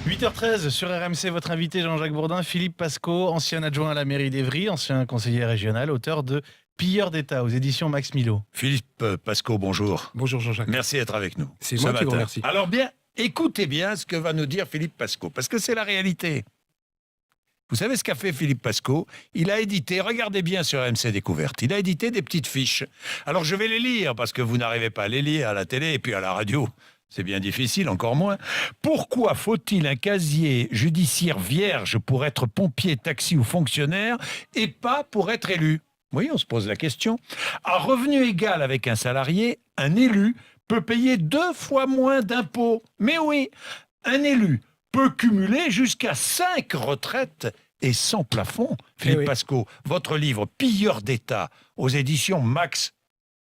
8h13 sur RMC, votre invité Jean-Jacques Bourdin, Philippe Pascaud, ancien adjoint à la mairie d'Évry, ancien conseiller régional, auteur de Pilleurs d'État aux éditions Max Milo. Philippe Pascaud, bonjour. Bonjour Jean-Jacques. Merci d'être avec nous. C'est ce moi qui matin. vous remercie. Alors bien, écoutez bien ce que va nous dire Philippe Pascaud, parce que c'est la réalité. Vous savez ce qu'a fait Philippe Pascaud? Il a édité, regardez bien sur RMC Découverte, il a édité des petites fiches. Alors je vais les lire, parce que vous n'arrivez pas à les lire à la télé et puis à la radio. C'est bien difficile, encore moins. Pourquoi faut-il un casier judiciaire vierge pour être pompier, taxi ou fonctionnaire et pas pour être élu? Oui, on se pose la question. À revenu égal avec un salarié, un élu peut payer 2 fois moins d'impôts. Mais oui, un élu peut cumuler jusqu'à 5 retraites et sans plafond. Philippe Pascaud, votre livre « Pilleurs d'État » aux éditions Max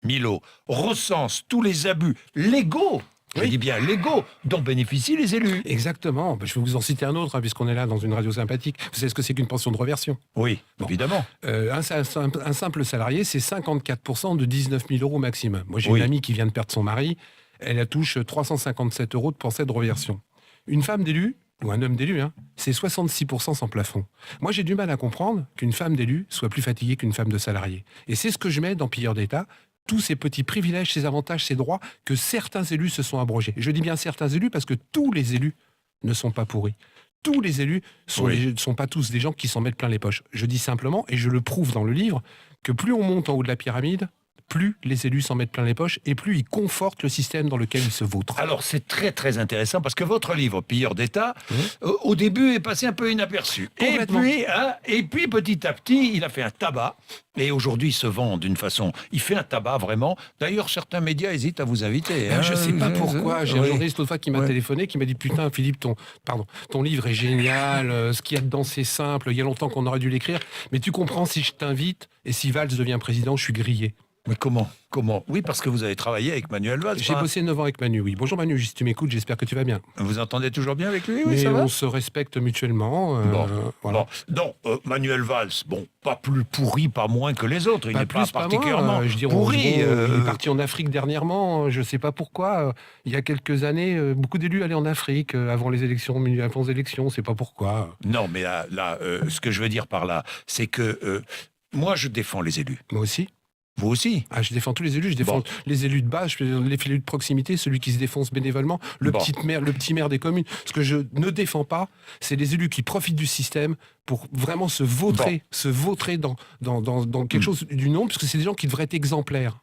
Milo recense tous les abus légaux, je dis bien légaux, dont bénéficient les élus. Exactement. Je vais vous en citer un autre, puisqu'on est là dans une radio sympathique. Vous savez ce que c'est qu'une pension de reversion? Oui, évidemment. Un simple salarié, c'est 54% de 19 000 euros maximum. Moi, j'ai une amie qui vient de perdre son mari. Elle touche 357 euros de pension de reversion. Une femme d'élu, ou un homme d'élu, c'est 66% sans plafond. Moi, j'ai du mal à comprendre qu'une femme d'élu soit plus fatiguée qu'une femme de salarié. Et c'est ce que je mets dans Pilleurs d'État. Tous ces petits privilèges, ces avantages, ces droits que certains élus se sont abrogés. Je dis bien certains élus parce que tous les élus ne sont pas pourris. Tous les élus ne sont pas tous des gens qui s'en mettent plein les poches. Je dis simplement, et je le prouve dans le livre, que plus on monte en haut de la pyramide, plus les élus s'en mettent plein les poches et plus ils confortent le système dans lequel ils se vautrent. Alors c'est très très intéressant parce que votre livre Pilleurs d'État, au début est passé un peu inaperçu. Et puis petit à petit, il a fait un tabac. Et aujourd'hui, il se vend d'une façon... Il fait un tabac, vraiment. D'ailleurs, certains médias hésitent à vous inviter. Je ne sais pas pourquoi. J'ai un journaliste l'autre fois qui m'a téléphoné, qui m'a dit « Putain, Philippe, ton livre est génial, ce qu'il y a dedans, c'est simple, il y a longtemps qu'on aurait dû l'écrire. Mais tu comprends, si je t'invite, et si Valls devient président, je suis grillé. » Mais comment? Oui, parce que vous avez travaillé avec Manuel Valls. J'ai bossé 9 ans avec Manu, oui. Bonjour Manu, si tu m'écoutes, j'espère que tu vas bien. Vous entendez toujours bien avec lui? Oui, mais ça va. on se respecte mutuellement. Voilà. Donc, Manuel Valls, pas plus pourri, pas moins que les autres. Il n'est pas particulièrement pourri. Il est parti en Afrique dernièrement, je ne sais pas pourquoi. Il y a quelques années, beaucoup d'élus allaient en Afrique avant les élections, avant les élections, on ne sait pas pourquoi. Non, mais là ce que je veux dire par là, c'est que moi, je défends les élus. Moi aussi. Vous aussi? Je défends tous les élus, je défends les élus de base, les élus de proximité, celui qui se défonce bénévolement, le petit maire des communes. Ce que je ne défends pas, c'est les élus qui profitent du système pour vraiment se vautrer dans quelque chose du nom, parce que c'est des gens qui devraient être exemplaires.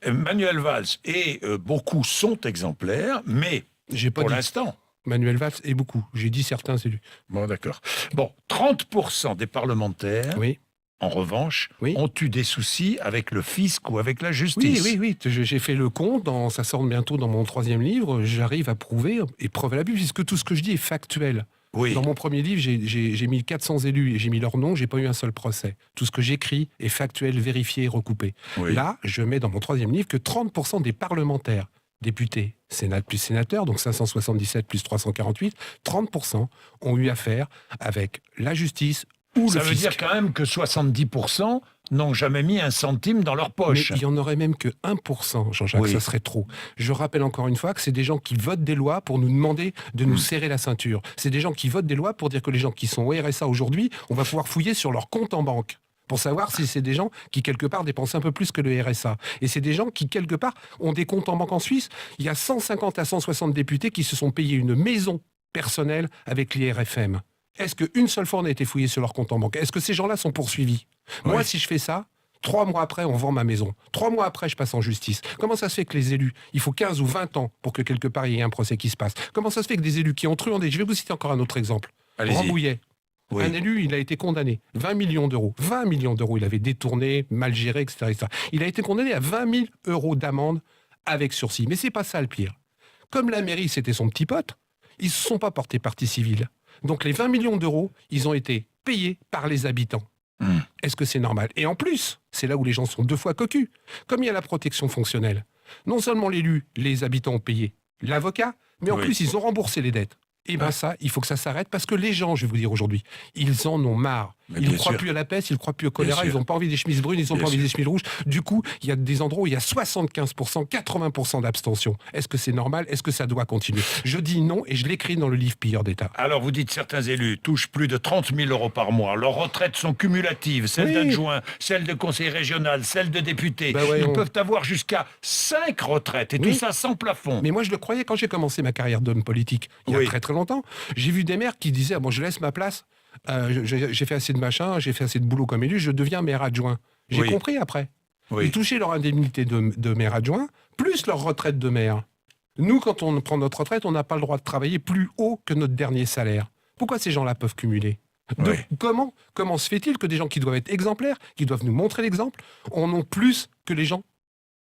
Manuel Valls et beaucoup sont exemplaires, mais pour l'instant... Manuel Valls et beaucoup. J'ai dit certains élus. Bon, d'accord. 30% des parlementaires... En revanche, ont eu des soucis avec le fisc ou avec la justice. Oui. J'ai fait le compte, ça sort bientôt dans mon 3e livre, j'arrive à prouver, et preuve à la Bible, puisque tout ce que je dis est factuel. Dans mon premier livre, j'ai mis 400 élus et j'ai mis leur nom, j'ai pas eu un seul procès. Tout ce que j'écris est factuel, vérifié et recoupé. Là, je mets dans mon 3e livre que 30% des parlementaires, députés, Sénat plus sénateurs, donc 577 plus 348, 30% ont eu affaire avec la justice. Ça veut dire quand même que 70% n'ont jamais mis un centime dans leur poche. Mais il y en aurait même que 1%, Jean-Jacques, ça serait trop. Je rappelle encore une fois que c'est des gens qui votent des lois pour nous demander de nous serrer la ceinture. C'est des gens qui votent des lois pour dire que les gens qui sont au RSA aujourd'hui, on va pouvoir fouiller sur leur compte en banque pour savoir si c'est des gens qui, quelque part, dépensent un peu plus que le RSA. Et c'est des gens qui, quelque part, ont des comptes en banque en Suisse. Il y a 150 à 160 députés qui se sont payés une maison personnelle avec l'IRFM. Est-ce qu'une seule fois on a été fouillé sur leur compte en banque? Est-ce que ces gens-là sont poursuivis? Moi, si je fais ça, 3 mois après, on vend ma maison. 3 mois après, je passe en justice. Comment ça se fait que les élus, il faut 15 ou 20 ans pour que quelque part il y ait un procès qui se passe? Comment ça se fait que des élus qui ont truandé... Je vais vous citer encore un autre exemple. Rambouillet. Un élu, il a été condamné. 20 millions d'euros. 20 millions d'euros. Il avait détourné, mal géré, etc., etc. Il a été condamné à 20 000 euros d'amende avec sursis. Mais c'est pas ça le pire. Comme la mairie, c'était son petit pote, ils ne se sont pas portés partie civile. Donc les 20 millions d'euros, ils ont été payés par les habitants. Est-ce que c'est normal? Et en plus, c'est là où les gens sont 2 fois cocus. Comme il y a la protection fonctionnelle, non seulement l'élu, les habitants ont payé l'avocat, mais en plus ils ont remboursé les dettes. Et bien ça, il faut que ça s'arrête parce que les gens, je vais vous dire aujourd'hui, ils en ont marre. Mais Ils ne bien croient sûr. plus à la peste, ils ne croient plus au choléra, Bien ils sûr. n'ont pas envie des chemises brunes, ils n'ont Bien pas envie sûr. des chemises rouges. Du coup, il y a des endroits où il y a 75%, 80% d'abstention. Est-ce que c'est normal? Est-ce que ça doit continuer? Je dis non et je l'écris dans le livre Pilleurs d'État. Alors, vous dites certains élus touchent plus de 30 000 euros par mois. Leurs retraites sont cumulatives, celles Oui. d'adjoints, celles de conseillers régionaux, celles de députés. Ben ouais, Ils on- peuvent avoir jusqu'à 5 retraites, et Oui. tout ça sans plafond. Mais moi, je le croyais quand j'ai commencé ma carrière d'homme politique, il y a Oui. très très longtemps. J'ai vu des maires qui disaient, bon, je laisse ma place, j'ai fait assez de machin, j'ai fait assez de boulot comme élu, je deviens maire adjoint. J'ai Oui. compris après. Oui. Ils touchaient leur indemnité de maire adjoint, plus leur retraite de maire. Nous, quand on prend notre retraite, on n'a pas le droit de travailler plus haut que notre dernier salaire. Pourquoi ces gens-là peuvent cumuler? Oui. Comment se fait-il que des gens qui doivent être exemplaires, qui doivent nous montrer l'exemple, en ont plus que les gens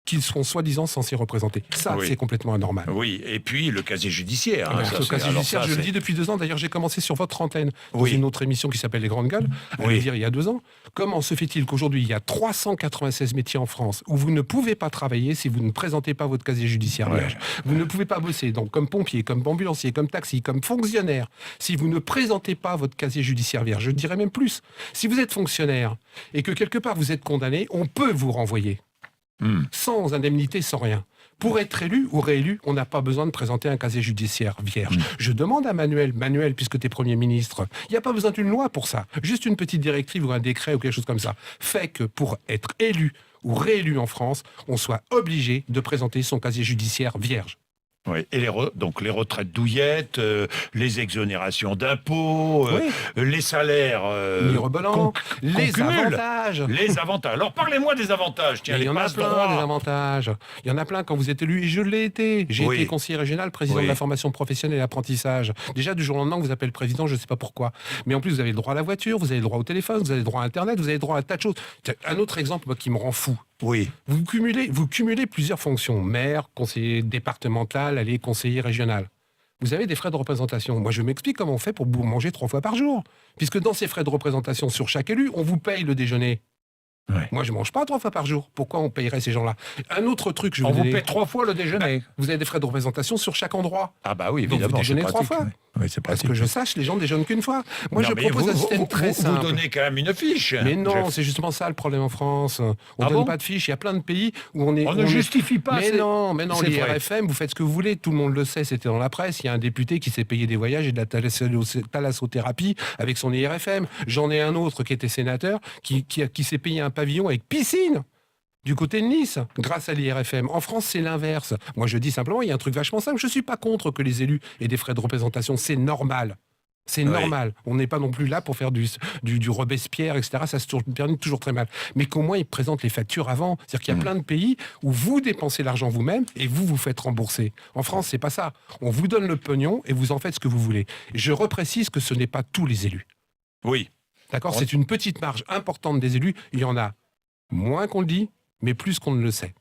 qui seront soi-disant censés représenter? Ça, Oui. c'est complètement anormal. Oui, et puis le casier judiciaire. hein, Alors, ça, ce c'est- casier alors judiciaire, ça, je le c'est- dis depuis 2 ans. D'ailleurs, j'ai commencé sur votre antenne dans Oui. une autre émission qui s'appelle Les Grandes Gueules, à Oui. le dire il y a 2 ans. Comment se fait-il qu'aujourd'hui, il y a 396 métiers en France où vous ne pouvez pas travailler si vous ne présentez pas votre casier judiciaire Ouais. vierge? Vous ne pouvez pas bosser donc comme pompier, comme ambulancier, comme taxi, comme fonctionnaire si vous ne présentez pas votre casier judiciaire vierge. Je dirais même plus. Si vous êtes fonctionnaire et que quelque part vous êtes condamné, on peut vous renvoyer Hmm. sans indemnité, sans rien. Pour être élu ou réélu, on n'a pas besoin de présenter un casier judiciaire vierge. Je demande à Manuel, puisque tu es Premier ministre, il n'y a pas besoin d'une loi pour ça. Juste une petite directive ou un décret ou quelque chose comme ça. Fait que pour être élu ou réélu en France, on soit obligé de présenter son casier judiciaire vierge. Oui. Et donc les retraites douillettes, les exonérations d'impôts, les salaires, Mirobolant, les qu'on cumule. avantages. les avantages. Alors parlez-moi des avantages. Tiens, Et il les y en a passes plein, des droits. avantages. Il y en a plein quand vous êtes élu, et je l'ai été. J'ai Oui. été conseiller régional, président Oui. de la formation professionnelle et l'apprentissage. Déjà, du jour au lendemain, on vous appelle président, je ne sais pas pourquoi. Mais en plus, vous avez le droit à la voiture, vous avez le droit au téléphone, vous avez le droit à Internet, vous avez le droit à un tas de choses. Tiens, un autre exemple moi, qui me rend fou. Oui. Vous cumulez plusieurs fonctions. Maire, conseiller départemental, allez, conseiller régional. Vous avez des frais de représentation. Moi, je m'explique comment on fait pour manger 3 fois par jour. Puisque dans ces frais de représentation sur chaque élu, on vous paye le déjeuner. Ouais. Moi, je ne mange pas 3 fois par jour. Pourquoi on payerait ces gens-là? Un autre truc, je vais On vous vous donner. paie 3 fois le déjeuner. Vous avez des frais de représentation sur chaque endroit. Ah bah oui, Donc, vous évidemment. déjeunez c'est 3 pratique, fois. ouais. Oui, c'est Parce pratique. que je sache, les gens déjeunent qu'une fois. Moi, Non, je mais propose un système très vous simple. donnez quand même une fiche. Mais non, Jeff. c'est justement ça le problème en France. On Ah donne bon pas de fiches. Il y a plein de pays où on est. On ne justifie pas. Mais c'est- non, c'est les vrai. RFM, vous faites ce que vous voulez, tout le monde le sait, c'était dans la presse. Il y a un député qui s'est payé des voyages et de la thalassothérapie avec son IRFM. J'en ai un autre qui était sénateur, qui s'est payé un pavillon avec piscine du côté de Nice, grâce à l'IRFM. En France, c'est l'inverse. Moi, je dis simplement, il y a un truc vachement simple. Je ne suis pas contre que les élus aient des frais de représentation. C'est normal. C'est Oui. normal. On n'est pas non plus là pour faire du Robespierre, etc. Ça se termine toujours très mal. Mais qu'au moins, ils présentent les factures avant. C'est-à-dire qu'il y a plein de pays où vous dépensez l'argent vous-même et vous vous faites rembourser. En France, c'est pas ça. On vous donne le pognon et vous en faites ce que vous voulez. Je reprécise que ce n'est pas tous les élus. Oui. D'accord? On- C'est une petite marge importante des élus. Il y en a moins qu'on le dit, mais plus qu'on ne le sait.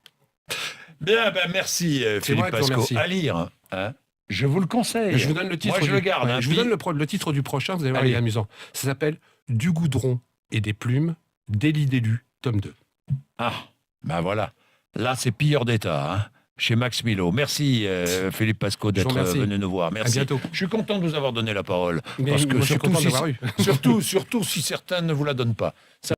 Bien, ben merci Philippe moi qui vous Pasco. remercie. À lire. Hein. Je vous le conseille. Je vous donne le titre. Moi, je le garde. ouais, hein, je vous puis- donne le titre du prochain, vous allez voir, Allez. il est amusant. Ça s'appelle Du goudron et des plumes, délit d'élu, tome 2. Ah, ben voilà. Là, c'est Pilleurs d'État, hein, chez Max Milo. Merci Philippe Pasco d'être remercie. venu nous voir. À Merci. bientôt. Je suis content de vous avoir donné la parole. Mais Parce que moi, je suis surtout content si- d'avoir eu. surtout si certains ne vous la donnent pas. Ça